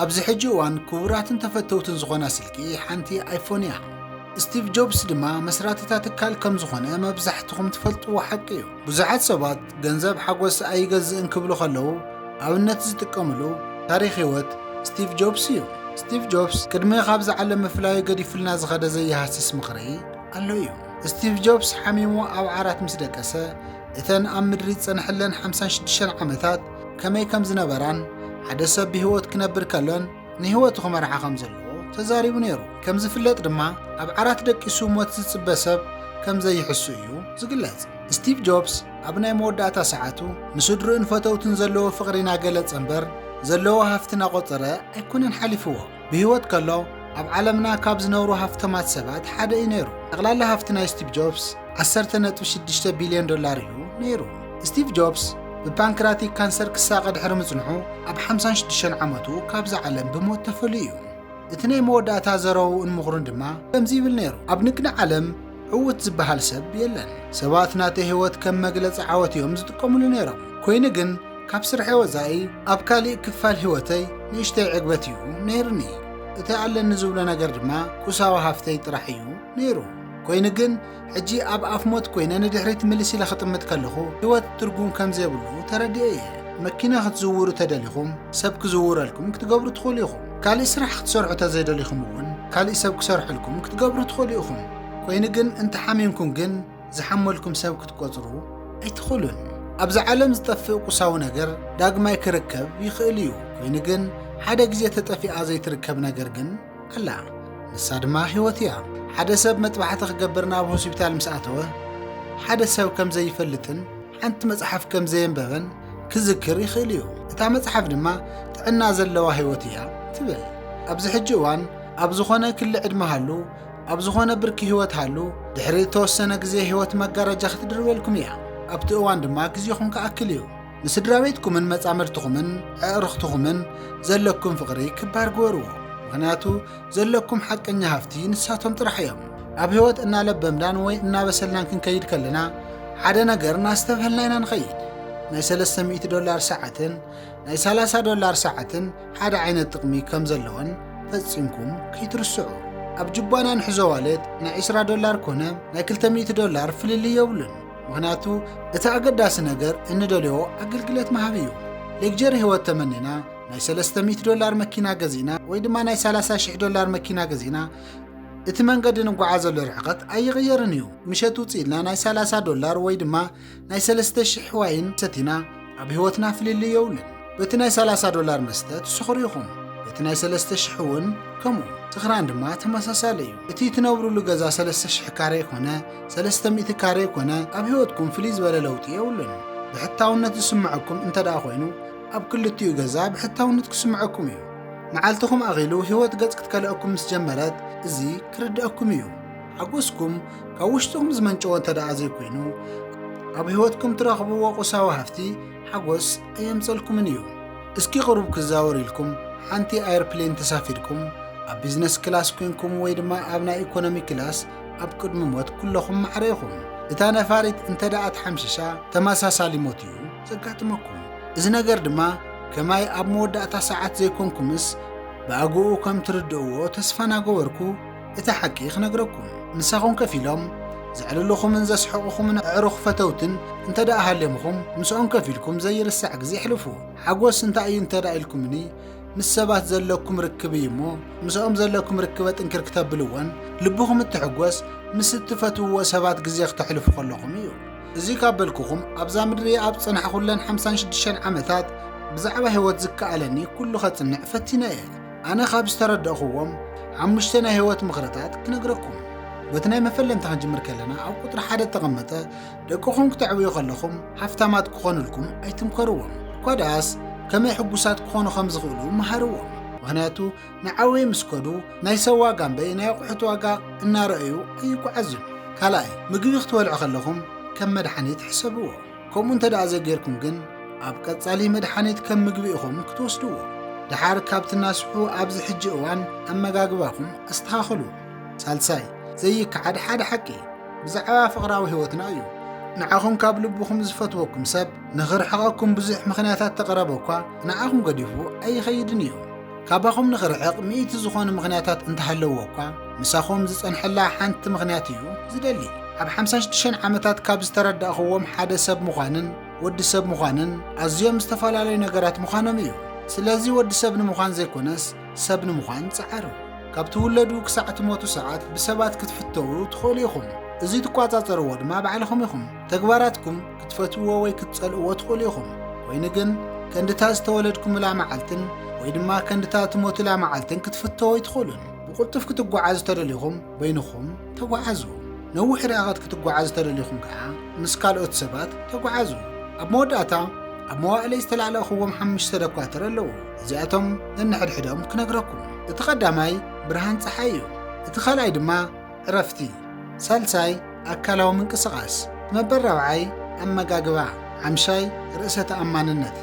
ኣብዚ ሕጂ እዋን ክቡራትን ተፈተውትን ዝኾና ስልኪ ሓንቲ ኣይፎን እያ። ስቲቭ ጆብስ ድማ መስራትታት ትካል ከም ዝኾነ መብዛሕትኩም ትፈልጥዎ ሓቂ እዩ። ብዙሓት ሰባት ገንዘብ ሓጎስ ኣይገዝእን ክብሉ ከለዉ ኣብነት ዝጥቀምሉ ታሪክ ህይወት ስቲቭ ጆብስ እዩ። ስቲቭ ጆብስ ቅድሚ ካብዚ ዓለም ምፍላዩ ገዲፍልና ዝኸደ ዘይሃስስ ምኽሪ ኣሎ እዩ። ስቲቭ ጆብስ ሓሚሙ ኣብ ዓራት ምስ ደቀሰ እተን ኣብ ምድሪ ዝጸንሐለን 56 ዓመታት ከመይ ከም ዝነበራን ሓደ ሰብ ብህይወት ክነብር ከሎን ንህይወቱ ክመርሓ ከም ዘለዎ ተዛሪቡ ነይሩ። ከም ዝፍለጥ ድማ ኣብ ዓራት ደቂሱ ሞት ዝጽበ ሰብ ከም ዘይሕሱ እዩ ዝግለጽ። ስቲቭ ጆብስ ኣብ ናይ መወዳእታ ሰዓቱ ንስድሩን ፈተውትን ዘለዎ ፍቕሪ ናገለጸ እምበር ዘለዎ ሃፍቲ ናቆፀረ ኣይኮነን ሓሊፍዎ። ብህይወት ከሎ ኣብ ዓለምና ካብ ዝነብሩ ሃፍተማት ሰባት ሓደ እዩ ነይሩ። ጠቕላላ ሃፍቲ ናይ ስቲቭ ጆብስ 10.6 ቢልዮን ዶላር እዩ ነይሩ። ስቲቭ ጆብስ ብፓንክራቲክ ካንሰር ክሳቐ ድሕሪ ምጽንሑ ኣብ 56 ዓመቱ ካብዚ ዓለም ብሞት ተፈልዩ እዩ። እቲ ናይ መወዳእታ ዘረቡኡን ምኽሩን ድማ ከምዚ ይብል ነይሩ። ኣብ ንግዲ ዓለም ዕውት ዝበሃል ሰብ የለን። ሰባት ናተይ ህይወት ከም መግለፂ ዓወት እዮም ዝጥቀሙሉ ነይሮም። ኮይኑ ግን ካብ ስርሐ ወፃኢ ኣብ ካሊእ ክፋል ህይወተይ ንእሽተይ ዕግበት እዩ ነይሩኒ። እቲ ኣለኒ ዝብሎ ነገር ድማ ቁሳዊ ሃፍተይ ጥራሕ እዩ ነይሩ። ኮይኑ ግን ሕጂ ኣብ ኣፍ ሞት ኮይነ ንድሕሪት ምልስ ኢለ ክጥምት ከለኹ ህይወት ትርጉም ከም ዘይብሉ ተረዲአ እየ። መኪና ክትዝውሩ ተደሊኹም ሰብ ክዝውረልኩም ክትገብሩ ትኽእሉ ኢኹም። ካሊእ ስራሕ ክትሰርሑ ተዘይደሊኹም እውን ካሊእ ሰብ ክሰርሐልኩም ክትገብሩ ትኽእሉ ኢኹም። ኮይኑ ግን እንተሓሚምኩም ግን ዝሓመልኩም ሰብ ክትቆፅሩ ኣይትኽእሉን። ኣብዚ ዓለም ዝጠፍእ ቁሳዊ ነገር ዳግማይ ክርከብ ይኽእል እዩ። ኮይኑ ግን ሓደ ግዜ ተጠፊኣ ዘይትርከብ ነገር ግን ኣላ፣ ንሳ ድማ ህይወት እያ። ሓደ ሰብ መጥባሕቲ ክገብር ናብ ሆስፒታል ምስ ኣተወ ሓደ ሰብ ከም ዘይፈልጥን ሓንቲ መጽሓፍ ከም ዘየንበበን ክዝክር ይኽእል እዩ። እታ መጽሓፍ ድማ ጥዕና ዘለዋ ህይወት እያ ትብል። ኣብዚ ሕጂ እዋን ኣብ ዝኾነ ክሊ ዕድመ ሃሉ ኣብ ዝኾነ ብርኪ ህይወት ሃሉ ድሕሪ ተወሰነ ግዜ ህይወት መጋረጃ ክትድርበልኩም እያ። ኣብቲ እዋን ድማ ግዜኹም ክኣክል እዩ። ንስድራ ቤትኩምን መጻምድትኹምን ኣዕርኽትኹምን ዘለኩም ፍቕሪ ክባር ግበርዎ። ምክንያቱ ዘለኩም ሓቀኛ ሃፍቲ ንሳቶም ጥራሕ እዮም። ኣብ ህይወት እናለበምዳን ወይ እናበሰልናን ክንከይድ ከለና ሓደ ነገር እናስተብህልና ኢና ንኸይድ። ናይ $300 ሰዓትን ናይ $30 ሰዓትን ሓደ ዓይነት ጥቕሚ ከም ዘለዎን ፈጺምኩም ከይትርስዑ። ኣብ ጅባና ንሕዞ ዋሌት ናይ $20 ኮነ ናይ $200 ፍልል የብሉን። ምክንያቱ እቲ ኣገዳሲ ነገር እንደልዮ ኣገልግሎት መሃብ እዩ። ሌክጀር ህይወት ተመኒና ናይ $300 መኪና ገዚና ወይ ድማ ናይ $30,000 መኪና ገዚና እቲ መንገዲ ንጓዓዘሉ ርሕቐት ኣይቕየርን እዩ። ምሸት ውፅኢልና ናይ $30 ወይ ድማ ናይ 3,000 ዋይን ሰቲና ኣብ ህይወትና ፍልል የብሉን። በቲ ናይ $30 መስተ ትስኽሩ ኢኹም፣ በቲ ናይ 3,000 እውን ከምኡ። ስኽራን ድማ ተመሳሳሊ እዩ። እቲ ትነብሩሉ ገዛ 3,000 ካሬ ኮነ 300 ካሬ ኮነ ኣብ ህይወትኩም ፍልይ ዝበለ ለውጢ የብሉን። ብሕታውነት ዝስምዐኩም እንተደኣ ኮይኑ ኣብ ክልቲኡ ገዛ ብሕታውነት ክስምዐኩም እዩ። መዓልትኹም ኣኺሉ ህይወት ገጽ ክትከልአኩም ምስ ጀመረት እዚ ክርድአኩም እዩ። ሓጎስኩም ካብ ውሽጥኩም ዝመንጭዎ እንተደኣ ዘይኮይኑ ኣብ ህይወትኩም ትረኽብዎ ቁሳዊ ሃፍቲ ሓጎስ ኣየምፀልኩምን እዩ። እስኪ ቅሩብ ክዛወር ኢልኩም ሓንቲ ኣይርፕሌን ተሳፊርኩም ኣብ ቢዝነስ ክላስ ኮይንኩም ወይ ድማ ኣብ ናይ ኢኮኖሚ ክላስ ኣብ ቅድሚ ሞት ኩለኹም ማዕረይኹም። እታ ነፋሪት እንተደኣ ተሓምሽሻ ተመሳሳሊ ሞት እዩ ዘጋጥመኩም። እዚ ነገር ድማ ከማይ ኣብ መወዳእታ ሰዓት ዘይኮንኩምስ ብኣግኡ ከም ትርድእዎ ተስፋ ናገበርኩ እቲ ሓቂ ክነግረኩም። ንሳኹም ከፍ ኢሎም ዘዕልልኹምን ዘስሕቑኹምን ኣዕሩኽ ፈተውትን እንተደኣ ሃለምኹም ምስኦም ከፍ ኢልኩም ዘይርሳዕ ግዜ ሕልፉ። ሓጎስ እንታይ እዩ እንተደኣ ኢልኩምኒ ምስ ሰባት ዘለኩም ርክብ እዩ እሞ ምስኦም ዘለኩም ርክበ ጥንክር ክተብልዎን ልብኹም እትሕጎስ ምስ እትፈትውዎ ሰባት ግዜ ክተሕልፉ ከለኹም እዩ። እዚ ካብ በልኩኹም ኣብዛ ምድሪ ኣብ ፀናሕኹለን 56 ዓመታት ብዛዕባ ህይወት ዝከኣለኒ ኩሉ ኸጽንዕ ፈቲነ እየ። ኣነ ካብ ዝተረድእኽዎም 5 ናይ ህይወት ምኽርታት ክነግረኩም። በቲ ናይ መፈለምቲ ክንጅምር ከለና ኣብ ቁጥሪ 1 ተቐመጠ ደቅኹም ክትዕብዩ ከለኹም ሃፍታማት ክኾኑልኩም ኣይትምከርዎም። እኳ ደኣስ ከመይ ሕጉሳት ክኾኑ ከም ዝኽእሉ መሃርዎም። ምክንያቱ ንዓወይ ምስ ከዱ ናይ ሰብ ዋጋ እምበይ ናይ ኣቑሑት ዋጋ እናረአዩ ኣይጓዓዙን። ካልኣይ ምግቢ ክትበልዑ ከለኹም ከም መድሓኒት ሕሰብዎ። ከምኡ እንተደኣ ዘጌርኩም ግን ኣብ ቀጻሊ መድሓኒት ከም ምግቢ ኢኹም ክትወስድዎ። ድሓር ካብቲ ናስሑ ኣብዚ ሕጂ እዋን ኣመጋግባኹም ኣስተኻኽሉ። ሳልሳይ ዘይከዓድ ሓደ ሓቂ ብዛዕባ ፍቕራዊ ህይወትና እዩ። ንዓኹም ካብ ልብኹም ዝፈትወኩም ሰብ ንኽርሕቐኩም ብዙሕ ምኽንያታት ተቐረበ እኳ ንዓኹም ገዲፉ ኣይኸይድን እዩ። ካባኹም ንኽርዕቕ ሚእቲ ዝኾኑ ምኽንያታት እንተሃለዎ እኳ ምሳኹም ዝጸንሐላ ሓንቲ ምኽንያት እዩ ዝደሊ። ኣብ 56 ዓመታት ካብ ዝተረዳእኽዎም ሓደ ሰብ ምዃንን ወዲ ሰብ ምዃንን ኣዝዮም ዝተፈላለዩ ነገራት ምዃኖም እዩ። ስለዚ ወዲ ሰብ ንምዃን ዘይኮነስ ሰብ ንምዃን ጸዓሩ። ካብ ትውለዱ ክሳዕ ትሞቱ ሰዓት ብሰባት ክትፍተዉ ትኽእሉ ኢኹም። እዚ ትቋጻጸርዎ ድማ ባዕልኹም ኢኹም። ተግባራትኩም ክትፈትውዎ ወይ ክትጸልእዎ ትኽእሉ ኢኹም። ኮይኑ ግን ከንድታ ዝተወለድኩምላ መዓልትን ወይ ድማ ከንድታ ትሞቱላ መዓልትን ክትፍተዎ ይትኽእሉን። ብቕልጡፍ ክትጓዓዙ ተደሊኹም በይንኹም ተጓዓዙ። ነዊሕ ርሕቐት ክትጓዓዙ ተደሊኹም ከዓ ምስ ካልኦት ሰባት ተጓዓዙ። ኣብ መወዳእታ ኣብ መዋእለይ ዝተላለኽዎም 5 ደኳትር ኣለዉ። እዚኣቶም ነንሕድሕዶም ክነግረኩም። እቲ ቀዳማይ ብርሃን ፀሓይ እዩ። እቲ ካልኣይ ድማ ዕረፍቲ፣ ሳልሳይ ኣካላዊ ምንቅስቓስ፣ መበል ራብዓይ ኣመጋግባ፣ ሓምሻይ ርእሰ ተኣማንነት፣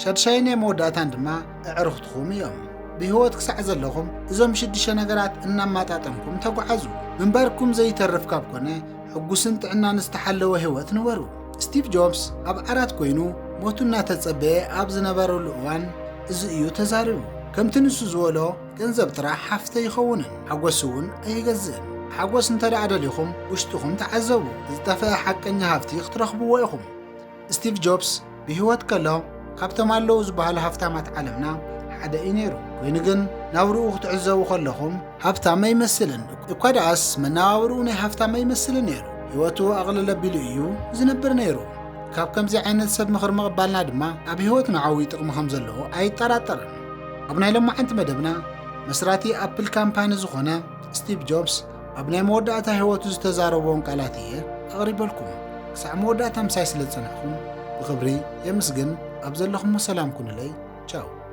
ሻድሻይ ናይ መወዳእታን ድማ ኣዕርኽትኹም እዮም። ብህይወት ክሳዕ ዘለኹም እዞም 6 ነገራት እናማጣጠምኩም ተጓዓዙ። ምንባርኩም ዘይተርፍ ካብ ኮነ ሕጉስን ጥዕናን ዝተሓለወ ህይወት ንበሩ። ስቲቭ ጆብስ ኣብ ዓራት ኮይኑ ሞቱ እናተጸበየ ኣብ ዝነበረሉ እዋን እዚ እዩ ተዛሪቡ። ከምቲ ንሱ ዝበሎ ገንዘብ ጥራሕ ሓፍተ ይኸውንን ሓጎስ እውን ኣይገዝእን። ሓጎስ እንተደኣ ደሊኹም ውሽጥኹም ተዓዘቡ። ዝጠፍአ ሓቀኛ ሃብቲ ክትረኽብዎ ኢኹም። ስቲቭ ጆብስ ብህይወት ከሎ ካብቶም ኣለዉ ዝበሃሉ ሃብታማት ዓለምና ሓደ እዩ ነይሩ። ኮይኑ ግን ናብርኡ ክትዕዘቡ ከለኹም ሃብታም ኣይመስልን እኳ ደኣስ መነባብርኡ ናይ ሃብታም ኣይመስልን ነይሩ። ህይወቱ ኣቕልል ኣቢሉ እዩ ዝነብር ነይሩ። ካብ ከምዚ ዓይነት ሰብ ምኽሪ ምቕባልና ድማ ኣብ ህይወትና ዓብዪ ጥቕሚ ከም ዘለዎ ኣይጠራጠርን። ኣብ ናይ ሎማዓንቲ መደብና መስራቲ ኣፕል ካምፓኒ ዝኾነ ስቲቭ ጆብስ ኣብ ናይ መወዳእታ ህይወቱ ዝተዛረቦን ቃላት እየ ኣቕሪበልኩም። ክሳዕ መወዳእታ ምሳይ ስለ ዝጸናሕኩም ብኽብሪ የምስግን። ኣብ ዘለኹም ሰላም ኩኑለይ ቻው።